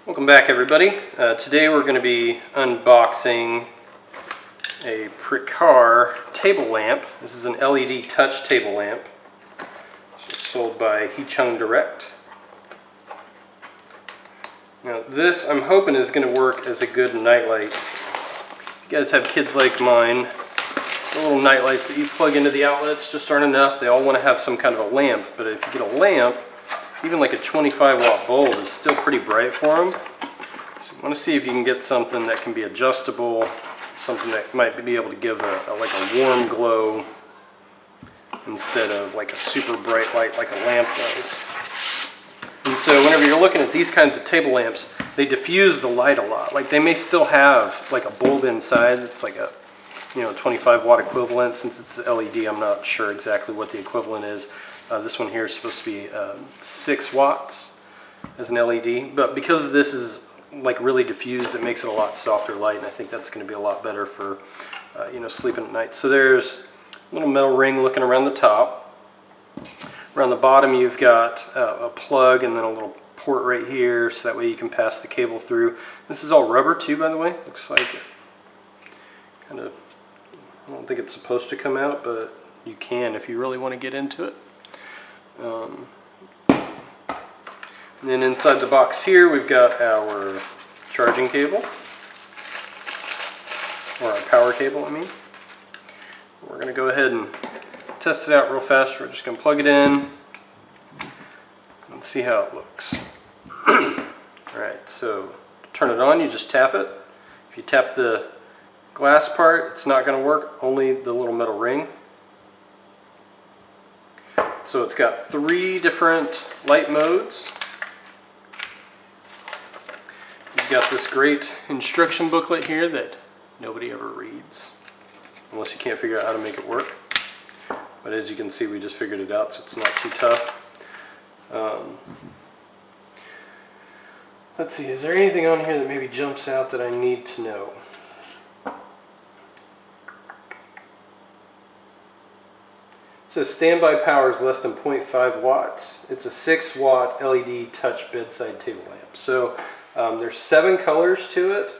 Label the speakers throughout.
Speaker 1: Welcome back, everybody. Today we're going to be unboxing a Prekiar table lamp. This is an LED touch table lamp. This is sold by Hechuang-Direct. Now this, I'm hoping, is going to work as a good nightlight. If you guys have kids like mine, the little night lights that you plug into the outlets just aren't enough. They all want to have some kind of a lamp, but if you get a lamp, even like a 25-watt bulb is still pretty bright for them. So you want to see if you can get something that can be adjustable, something that might be able to give like a warm glow instead of like a super bright light like a lamp does. And so whenever you're looking at these kinds of table lamps, they diffuse the light a lot. Like they may still have like a bulb inside that's like a 25-watt equivalent. Since it's LED, I'm not sure exactly what the equivalent is. This one here is supposed to be 6 watts as an LED, but because this is like really diffused, it makes it a lot softer light, and I think that's going to be a lot better for sleeping at night. So there's a little metal ring looking around the top. Around the bottom you've got a plug and then a little port right here, so that way you can pass the cable through. This is all rubber too, by the way. Looks like it kind of, I don't think it's supposed to come out, but you can if you really want to get into it. And then inside the box here we've got our charging cable, or our power cable I mean. We're going to go ahead and test it out real fast. We're just going to plug it in and see how it looks. Alright, so to turn it on you just tap it. If you tap the glass part, it's not going to work, only the little metal ring. So it's got 3 different light modes. You've got this great instruction booklet here that nobody ever reads, unless you can't figure out how to make it work. But as you can see, we just figured it out, so it's not too tough. Let's see, is there anything on here that maybe jumps out that I need to know? It says standby power is less than 0.5 watts. It's a 6-watt LED touch bedside table lamp. So there's 7 colors to it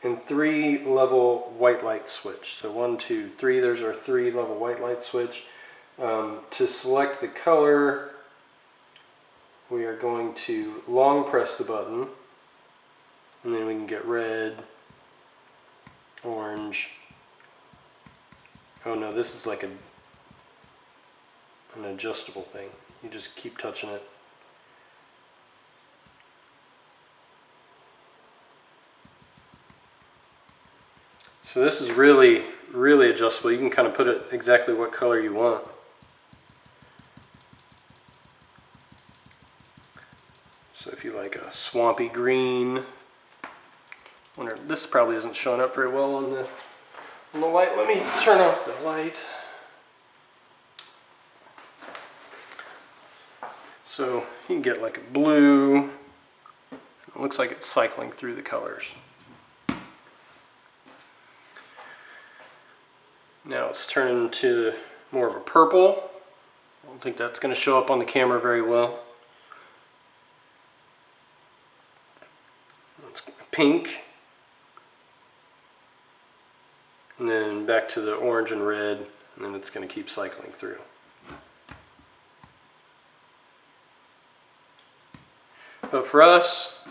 Speaker 1: and 3-level white light switch. So 1, 2, 3, there's our 3-level white light switch. To select the color, we are going to long press the button, and then we can get red, orange. Oh no, this is like an adjustable thing. You just keep touching it. So this is really, really adjustable. You can kind of put it exactly what color you want. So if you like a swampy green, this probably isn't showing up very well on the light. Let me turn off the light. So you can get like a blue. It looks like it's cycling through the colors. Now it's turning into more of a purple. I don't think that's going to show up on the camera very well. It's pink. And then back to the orange and red, and then it's going to keep cycling through. But for us,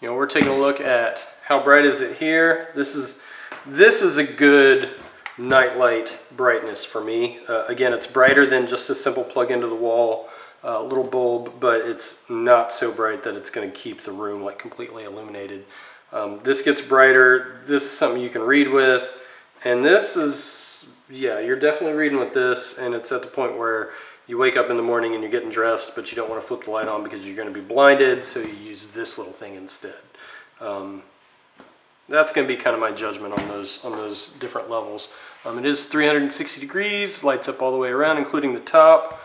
Speaker 1: we're taking a look at how bright is it here. This is a good nightlight brightness for me. Again, it's brighter than just a simple plug into the wall little bulb, but it's not so bright that it's going to keep the room like completely illuminated. This gets brighter. This is something you can read with, and this is, yeah, you're definitely reading with this, and it's at the point where you wake up in the morning and you're getting dressed, but you don't want to flip the light on because you're going to be blinded, so you use this little thing instead. That's going to be kind of my judgment on those different levels. It is 360 degrees, lights up all the way around, including the top.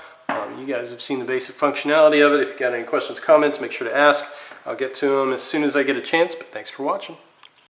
Speaker 1: You guys have seen the basic functionality of it. If you got any questions, comments, make sure to ask. I'll get to them as soon as I get a chance, but thanks for watching.